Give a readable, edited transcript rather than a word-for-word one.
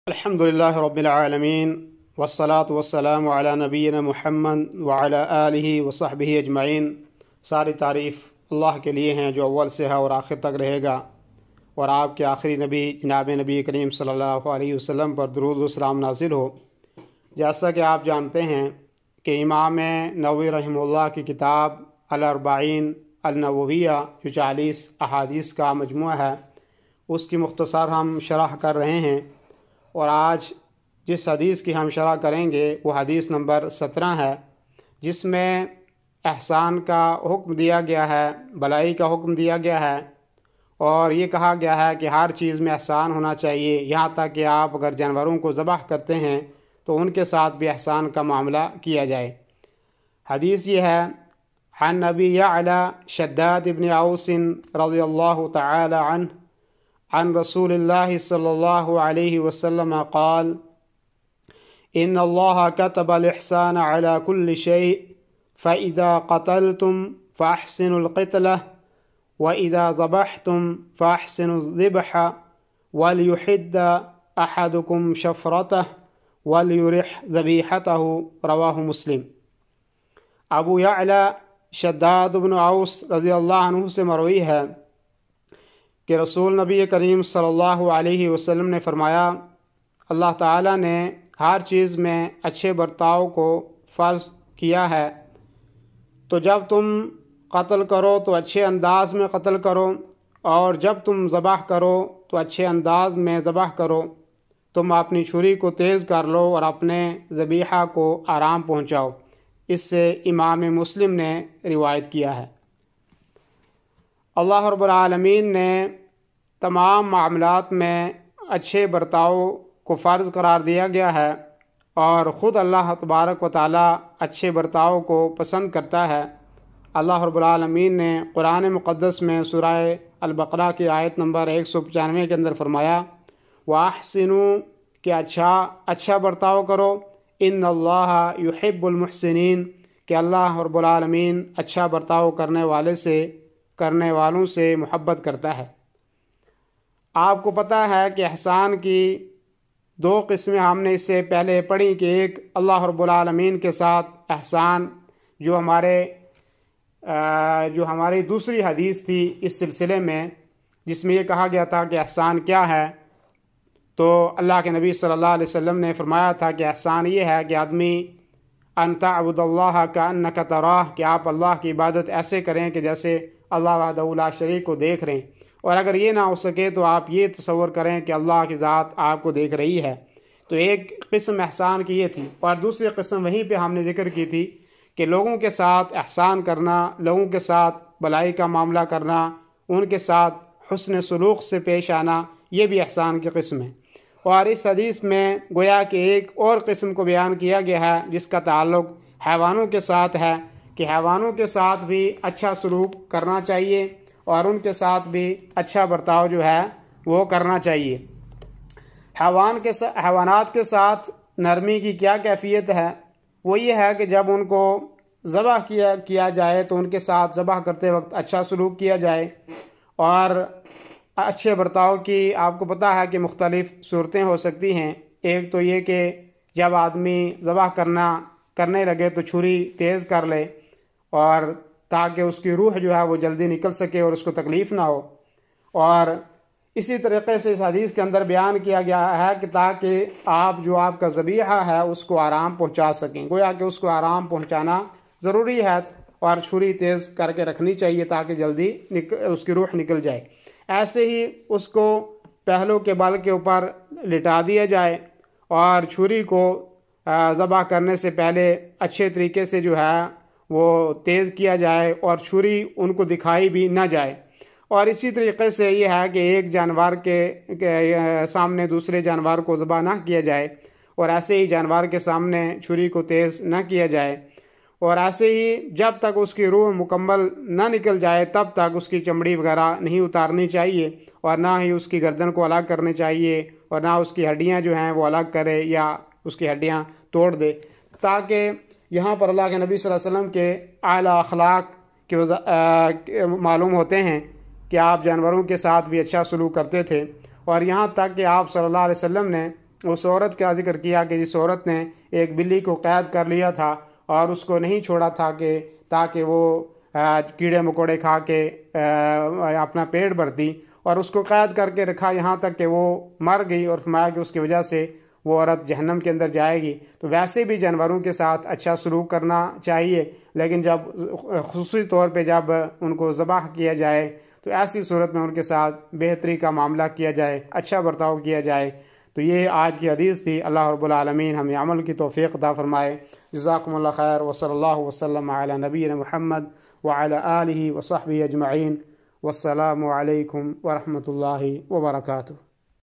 الحمدللہ رب العالمین والصلاة والسلام علی نبینا محمد وعلی آلہ وصحبہ اجمعین۔ ساری تعریف اللہ کے لیے ہیں جو اول سے ہے اور آخر تک رہے گا، اور آپ کے آخری نبی جناب نبی کریم صلی اللہ علیہ وسلم پر درود و سلام نازل ہو۔ جیسا کہ آپ جانتے ہیں کہ امام نووی رحمہ اللہ کی کتاب الاربعین النوویہ جو 40 احادیث کا مجموعہ ہے، اس کی مختصر ہم شرح کر رہے ہیں، اور آج جس حدیث کی ہم شرح کریں گے وہ حدیث نمبر 17 ہے، جس میں احسان کا حکم دیا گیا ہے، بھلائی کا حکم دیا گیا ہے، اور یہ کہا گیا ہے کہ ہر چیز میں احسان ہونا چاہیے، یہاں تک کہ آپ اگر جانوروں کو ذبح کرتے ہیں تو ان کے ساتھ بھی احسان کا معاملہ کیا جائے۔ حدیث یہ ہے: عن ابی یعلی شداد بن اوس رضی اللہ تعالی عنہ عن رسول اللہ صلی اللہ علیہ وسلم قال: ان اللہ كتب الاحسان على كل شيء فإذا قتلتم فأحسنوا القتلة وإذا ذبحتم فأحسنوا الذبح وليحد أحدكم شفرته وليرح ذبيحته رواہ مسلم۔ ابو یعلی شداد بن اوس رضی اللہ عنہ سے مروی ہے کہ رسول نبی کریم صلی اللہ علیہ وسلم نے فرمایا، اللہ تعالیٰ نے ہر چیز میں اچھے برتاؤ کو فرض کیا ہے، تو جب تم قتل کرو تو اچھے انداز میں قتل کرو، اور جب تم ذبح کرو تو اچھے انداز میں ذبح کرو۔ تم اپنی چھری کو تیز کر لو اور اپنے ذبیحہ کو آرام پہنچاؤ۔ اس سے امام مسلم نے روایت کیا ہے۔ اللہ رب العالمین نے تمام معاملات میں اچھے برتاؤ کو فرض قرار دیا گیا ہے، اور خود اللہ تبارک و تعالی اچھے برتاؤ کو پسند کرتا ہے۔ اللہ رب العالمین نے قرآن مقدس میں سورہ البقرہ کی آیت نمبر 195 کے اندر فرمایا: وَأَحْسِنُوا کہ اچھا برتاؤ کرو، ان اللہ یحب المحسنین کہ اللہ رب العالمین اچھا برتاؤ کرنے والوں سے محبت کرتا ہے۔ آپ کو پتہ ہے کہ احسان کی 2 قسمیں ہم نے اس سے پہلے پڑھی، کہ ایک اللہ رب العالمین کے ساتھ احسان جو ہماری دوسری حدیث تھی اس سلسلے میں، جس میں یہ کہا گیا تھا کہ احسان کیا ہے، تو اللہ کے نبی صلی اللہ علیہ وسلم نے فرمایا تھا کہ احسان یہ ہے کہ آدمی ان تعبد اللہ کأنک تراہ کہ آپ اللہ کی عبادت ایسے کریں کہ جیسے اللہ وحدہ لا شریک کو دیکھ رہے ہیں، اور اگر یہ نہ ہو سکے تو آپ یہ تصور کریں کہ اللہ کی ذات آپ کو دیکھ رہی ہے۔ تو ایک قسم احسان کی یہ تھی، اور دوسری قسم وہیں پہ ہم نے ذکر کی تھی کہ لوگوں کے ساتھ احسان کرنا، لوگوں کے ساتھ بھلائی کا معاملہ کرنا، ان کے ساتھ حسن سلوک سے پیش آنا، یہ بھی احسان کی قسم ہے۔ اور اس حدیث میں گویا کہ ایک اور قسم کو بیان کیا گیا ہے جس کا تعلق حیوانوں کے ساتھ ہے، کہ حیوانوں کے ساتھ بھی اچھا سلوک کرنا چاہیے اور ان کے ساتھ بھی اچھا برتاؤ جو ہے وہ کرنا چاہیے۔ حیوانات کے ساتھ نرمی کی کیا کیفیت ہے؟ وہ یہ ہے کہ جب ان کو ذبح کیا جائے تو ان کے ساتھ ذبح کرتے وقت اچھا سلوک کیا جائے، اور اچھے برتاؤ کی آپ کو پتہ ہے کہ مختلف صورتیں ہو سکتی ہیں۔ ایک تو یہ کہ جب آدمی ذبح کرنے لگے تو چھری تیز کر لے، اور تاکہ اس کی روح جو ہے وہ جلدی نکل سکے اور اس کو تکلیف نہ ہو، اور اسی طریقے سے اس حدیث کے اندر بیان کیا گیا ہے کہ تاکہ آپ کا ذبیحہ ہے اس کو آرام پہنچا سکیں، گویا کہ اس کو آرام پہنچانا ضروری ہے، اور چھری تیز کر کے رکھنی چاہیے تاکہ جلدی اس کی روح نکل جائے۔ ایسے ہی اس کو پہلو کے بل کے اوپر لٹا دیا جائے، اور چھری کو ذبح کرنے سے پہلے اچھے طریقے سے جو ہے وہ تیز کیا جائے، اور چھری ان کو دکھائی بھی نہ جائے۔ اور اسی طریقے سے یہ ہے کہ ایک جانور کے سامنے دوسرے جانور کو ذبح نہ کیا جائے، اور ایسے ہی جانور کے سامنے چھری کو تیز نہ کیا جائے، اور ایسے ہی جب تک اس کی روح مکمل نہ نکل جائے تب تک اس کی چمڑی وغیرہ نہیں اتارنی چاہیے، اور نہ ہی اس کی گردن کو الگ کرنی چاہیے، اور نہ اس کی ہڈیاں جو ہیں وہ الگ کرے یا اس کی ہڈیاں توڑ دے، تاکہ یہاں پر اللہ کے نبی صلی اللہ علیہ وسلم کے اعلیٰ اخلاق کے معلوم ہوتے ہیں کہ آپ جانوروں کے ساتھ بھی اچھا سلوک کرتے تھے، اور یہاں تک کہ آپ صلی اللہ علیہ وسلم نے اس عورت کا ذکر کیا کہ جس عورت نے ایک بلی کو قید کر لیا تھا اور اس کو نہیں چھوڑا تھا کہ تاکہ وہ کیڑے مکوڑے کھا کے اپنا پیٹ بھرتی، اور اس کو قید کر کے رکھا یہاں تک کہ وہ مر گئی، اور فرمایا کہ اس کی وجہ سے وہ عورت جہنم کے اندر جائے گی۔ تو ویسے بھی جانوروں کے ساتھ اچھا سلوک کرنا چاہیے، لیکن جب خصوصی طور پہ جب ان کو ذبح کیا جائے تو ایسی صورت میں ان کے ساتھ بہتری کا معاملہ کیا جائے، اچھا برتاؤ کیا جائے۔ تو یہ آج کی حدیث تھی۔ اللہ رب العالمین ہمیں عمل کی توفیق عطا فرمائے۔ جزاکم اللہ خیر، وصلی اللہ وسلم علی نبینا محمد وعلی آلہ وصحبہ اجمعین، والسلام علیکم ورحمۃ اللہ وبرکاتہ۔